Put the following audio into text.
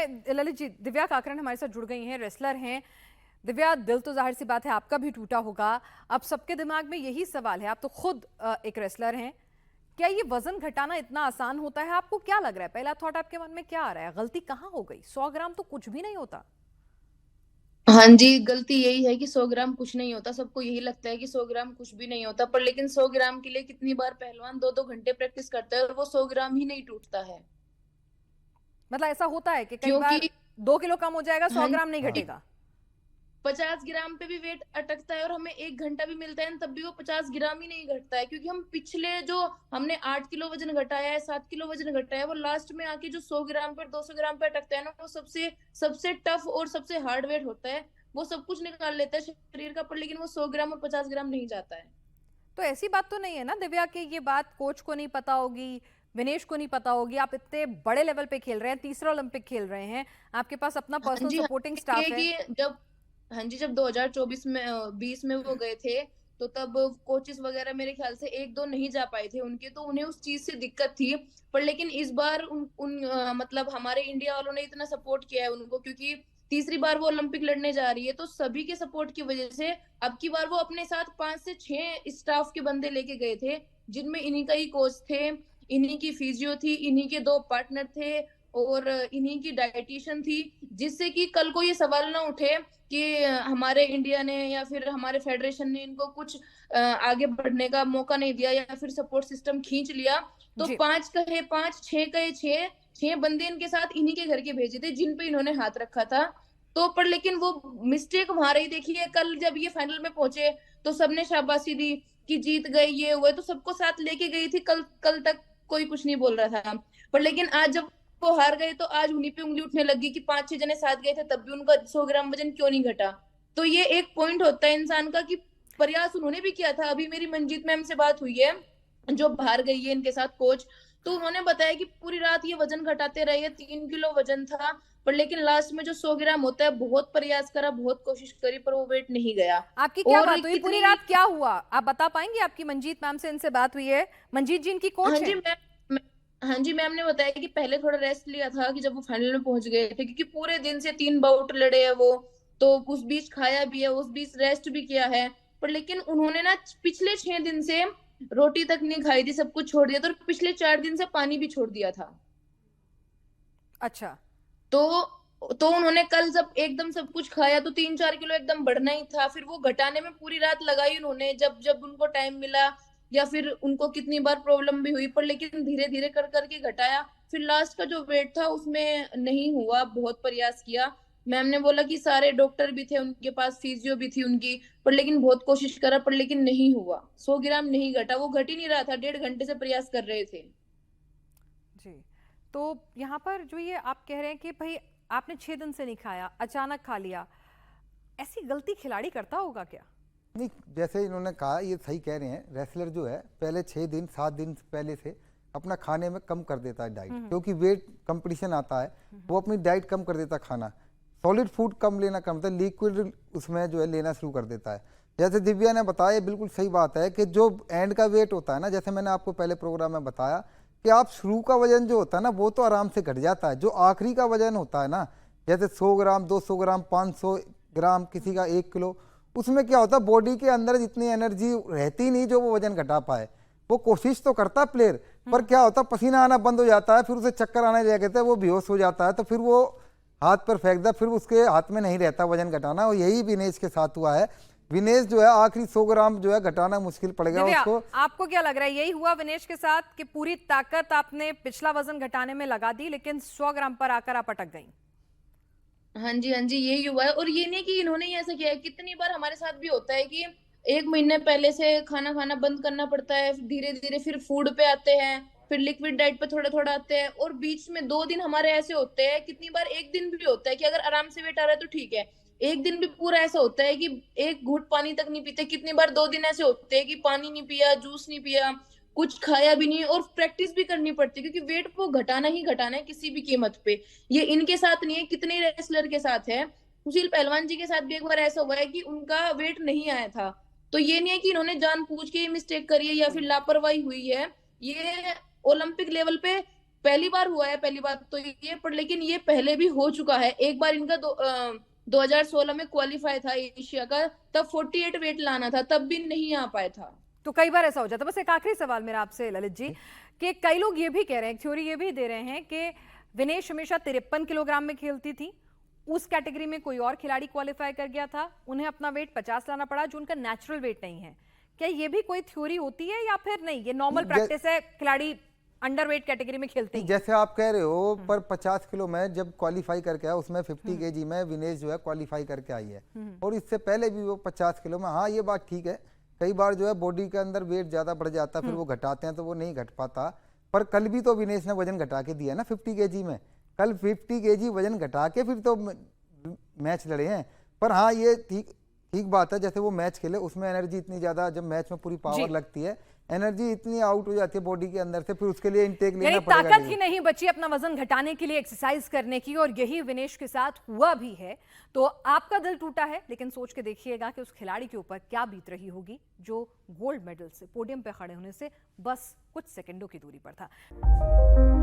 हैं ललित जी, दिव्या काकरण हमारे साथ जुड़ गई हैं, रेसलर हैं। दिव्या, दिल तो जाहिर सी बात है आपका भी टूटा होगा। अब सबके दिमाग में यही सवाल है, आप तो खुद एक रेसलर हैं, क्या ये वजन घटाना इतना आसान होता है? आपको क्या लग रहा है, पहला थॉट आपके मन में क्या आ रहा है? गलती कहाँ हो गई? 100 ग्राम तो कुछ भी नहीं होता। हाँ जी, गलती यही है कि 100 ग्राम कुछ नहीं होता। सबको यही लगता है कि 100 ग्राम कुछ भी नहीं होता, पर लेकिन 100 ग्राम के लिए कितनी बार पहलवान 2-2 घंटे प्रैक्टिस करता है और वो 100 ग्राम ही नहीं टूटता है। मतलब ऐसा होता है कि कई क्योंकि बार 2 किलो कम हो जाएगा, हाँ 100 ग्राम नहीं जी, घटेगा। 50 ग्राम पे भी वेट अटकता है और हमें 1 घंटा भी मिलता है, तब भी वो 50 ग्राम ही नहीं घटता है। क्योंकि हम पिछले जो हमने 8 किलो वजन घटाया है, 7 किलो वजन घटाया है, वो लास्ट में आके जो 100 ग्राम पर 200 ग्राम पे अटकता है ना, वो सबसे सबसे टफ और सबसे हार्ड वेट होता है। वो सब कुछ निकाल लेता है शरीर का, पर लेकिन वो 100 ग्राम और 50 ग्राम नहीं जाता है। तो ऐसी बात तो नहीं है ना दिव्या कि ये बात कोच को नहीं पता होगी, विनेश को नहीं पता होगी? आप इतने बड़े लेवल पे खेल रहे हैं, तीसरा ओलंपिक खेल रहे हैं, आपके पास अपना हाँ पर्सनल जी, हाँ सपोर्टिंग ये स्टाफ है। कि जब हाँ जी, जब 2024 में 20 में वो गए थे, तो तब कोचेस वगैरह मेरे ख्याल से 1-2 नहीं जा पाए थे उनके, तो उन्हें उस चीज़ से दिक्कत थी। पर लेकिन इस बार मतलब हमारे इंडिया वालों ने इतना सपोर्ट किया है उनको, क्योंकि तीसरी बार वो ओलंपिक लड़ने जा रही है, तो सभी के सपोर्ट की वजह से अब की बार वो अपने साथ 5 से 6 स्टाफ के बंदे लेके गए थे, जिनमें इन्हीं का ही कोच थे, इन्हीं की फिजियो थी, इन्हीं के 2 पार्टनर थे और इन्हीं की डायटीशियन थी, जिससे कि कल को ये सवाल ना उठे कि हमारे इंडिया ने या फिर हमारे फेडरेशन ने इनको कुछ आगे बढ़ने का मौका नहीं दिया या फिर सपोर्ट सिस्टम खींच लिया। तो जी। 5 कहे 5, 6 कहे 6, 6 बंदे इनके साथ इन्हीं के घर के भेजे थे जिन पे इन्होंने हाथ रखा था। तो पर लेकिन वो मिस्टेक वहां रही। देखिए कल जब ये फाइनल में पहुंचे तो सबने शाबाशी दी कि जीत गए, ये हुए, तो सबको साथ लेके गई थी। कल कल तक कोई कुछ नहीं बोल रहा था, पर लेकिन आज जब वो हार गए तो आज उन्हीं पे उंगली उठने लगी कि 5-6 जने साथ गए थे तब भी उनका 100 ग्राम वजन क्यों नहीं घटा। तो ये एक पॉइंट होता है इंसान का कि प्रयास उन्होंने भी किया था। अभी मेरी मंजीत मैम से बात हुई है, जो बाहर गई है इनके साथ कोच, तो उन्होंने बताया कि पूरी रात ये वजन घटाते रहे, 3 किलो वजन था, पर लेकिन लास्ट में जो 100 ग्राम होता है, बहुत प्रयास करा, बहुत कोशिश करी, पर वो वेट नहीं गया। आपकी क्या और बात हुई पूरी कितनी रात, क्या हुआ आप बता पाएंगे? आपकी मंजीत मैम से इनसे बात हुई है? मंजीत जी इनकी हाँ कोच जी हैं। मैम, हाँ जी मैम ने बताया कि पहले थोड़ा रेस्ट लिया था कि जब वो फाइनल में पहुंच गए थे, क्योंकि पूरे दिन से 3 बाउट लड़े हैं वो, तो उस बीच खाया भी है, उस बीच रेस्ट भी किया है। पर लेकिन उन्होंने ना पिछले 6 दिन से रोटी तक नहीं खाई थी, सब कुछ छोड़ दिया था, और पिछले 4 दिन से पानी भी छोड़ दिया था। अच्छा। तो उन्होंने कल जब एकदम सब कुछ खाया तो 3-4 किलो एकदम बढ़ना ही था। फिर वो घटाने में पूरी रात लगाई उन्होंने, जब जब उनको टाइम मिला, या फिर उनको कितनी बार प्रॉब्लम भी हुई, पर लेकिन धीरे धीरे कर करके घटाया। फिर लास्ट का जो वेट था उसमें नहीं हुआ, बहुत प्रयास किया। मैम ने बोला कि सारे डॉक्टर भी थे उनके पास, फिजियो भी थी उनकी, पर लेकिन बहुत कोशिश करा, पर लेकिन नहीं हुआ। 100 ग्राम नहीं घटा, वो घट ही नहीं रहा था, 1.5 घंटे से प्रयास कर रहे थे। जी। तो यहाँ पर जो ये आप कह रहे हैं कि भाई आपने 6 दिन से नहीं खाया, अचानक खा लिया, ऐसी गलती खिलाड़ी करता होगा क्या? नहीं, जैसे इन्होंने कहा ये सही कह रहे हैं। रेसलर जो है पहले 6 दिन 7 दिन पहले से अपना खाने में कम कर देता है डाइट, क्योंकि वेट कंपटीशन आता है, वो अपनी डाइट कम कर देता है, खाना सॉलिड फूड कम लेना, कम होता है, लिक्विड उसमें जो है लेना शुरू कर देता है। जैसे दिव्या ने बताया बिल्कुल सही बात है कि जो एंड का वेट होता है ना, जैसे मैंने आपको पहले प्रोग्राम में बताया कि आप शुरू का वजन जो होता है ना वो तो आराम से घट जाता है, जो आखिरी का वजन होता है ना, जैसे 100 ग्राम 200 ग्राम 500 ग्राम किसी का 1 किलो, उसमें क्या होता है बॉडी के अंदर जितनी एनर्जी रहती नहीं जो वो वजन घटा पाए। वो कोशिश तो करता है प्लेयर, पर क्या होता है पसीना आना बंद हो जाता है, फिर उसे चक्कर आने लग जाते हैं, वो बेहोश हो जाता है, तो फिर वो हाथ पर फेंक दे, फिर उसके हाथ में नहीं रहता वजन घटाना। और यही विनेश के साथ हुआ है। विनेश जो है आखिरी 100 ग्राम जो है घटाना मुश्किल पड़ेगा दिव्या, उसको। आपको क्या लग रहा है, यही हुआ विनेश के साथ कि पूरी ताकत आपने पिछला वजन घटाने में लगा दी लेकिन 100 ग्राम पर आकर आप अटक गई? हाँ जी, हाँ जी, यही हुआ है। और ये नहीं कि इन्होंने ही ऐसा किया है, कितनी बार हमारे साथ भी होता है कि 1 महीने पहले से खाना खाना बंद करना पड़ता है, धीरे धीरे फिर फूड पे आते हैं, फिर लिक्विड डाइट पे थोड़ा थोड़ा आते हैं, और बीच में 2 दिन हमारे ऐसे होते हैं, कितनी बार एक दिन भी होता है कि अगर आराम से वेट आ रहा है तो ठीक है, एक दिन भी पूरा ऐसा होता है कि एक घूंट पानी तक नहीं पीते। कितनी बार 2 दिन ऐसे होते हैं कि पानी नहीं पिया, जूस नहीं पिया, कुछ खाया भी नहीं, और प्रैक्टिस भी करनी पड़ती है, क्योंकि वेट को घटाना ही घटाना है किसी भी कीमत पे। ये इनके साथ नहीं है, कितने रेसलर के साथ है। सुशील पहलवान जी के साथ भी एक बार ऐसा हुआ है कि उनका वेट नहीं आया था। तो ये नहीं है कि इन्होंने जानबूझ के मिस्टेक करी है या फिर लापरवाही हुई है। ये ओलंपिक लेवल पे पहली बार हुआ है, पहली बात तो ये, पर लेकिन ये पहले भी हो चुका है। एक बार इनका 2016 में क्वालिफाई था एशिया का, तब 48 वेट लाना था, तब भी नहीं आ पाया था। तो कई बार ऐसा हो जाता है। बस एक आखिरी सवाल मेरा आपसे ललित जी, कि कई लोग ये भी कह रहे हैं, थ्योरी ये भी दे रहे हैं कि विनेश हमेशा 53 किलोग्राम में खेलती थी, उस कैटेगरी में कोई और खिलाड़ी क्वालिफाई कर गया था, उन्हें अपना वेट 50 लाना पड़ा जो उनका नेचुरल वेट नहीं है। क्या ये भी कोई थ्योरी होती है या फिर नहीं, ये नॉर्मल प्रैक्टिस है, खिलाड़ी अंडर वेट कैटेगरी में खेलते हैं? जैसे आप कह रहे हो, पर 50 किलो में जब क्वालिफाई करके आया, उसमें 50 केजी में विनेश जो है क्वालिफाई करके आई है, और इससे पहले भी वो 50 किलो में। हाँ, ये बात ठीक है, कई बार जो है बॉडी के अंदर वेट ज्यादा बढ़ जाता है, फिर वो घटाते हैं तो वो नहीं घट पाता। पर कल भी तो विनेश ने वजन घटा के दिया ना 50 केजी में, कल 50 केजी वजन घटा के फिर तो मैच लड़े हैं। पर हाँ, ये ठीक बात है, जैसे वो मैच खेले उसमें एनर्जी इतनी ज्यादा, जब मैच में पूरी पावर लगती है, एनर्जी इतनी आउट हो जाती है बॉडी के अंदर से, फिर उसके लिए इनटेक लेना पड़ेगा। ताकत ही नहीं बची अपना वजन घटाने के लिए, एक्सरसाइज करने की, और यही विनेश के साथ हुआ भी है। तो आपका दिल टूटा है, लेकिन सोच के देखिएगा कि उस खिलाड़ी के ऊपर क्या बीत रही होगी जो गोल्ड मेडल से पोडियम पे खड़े होने से बस कुछ सेकंडों की दूरी पर था।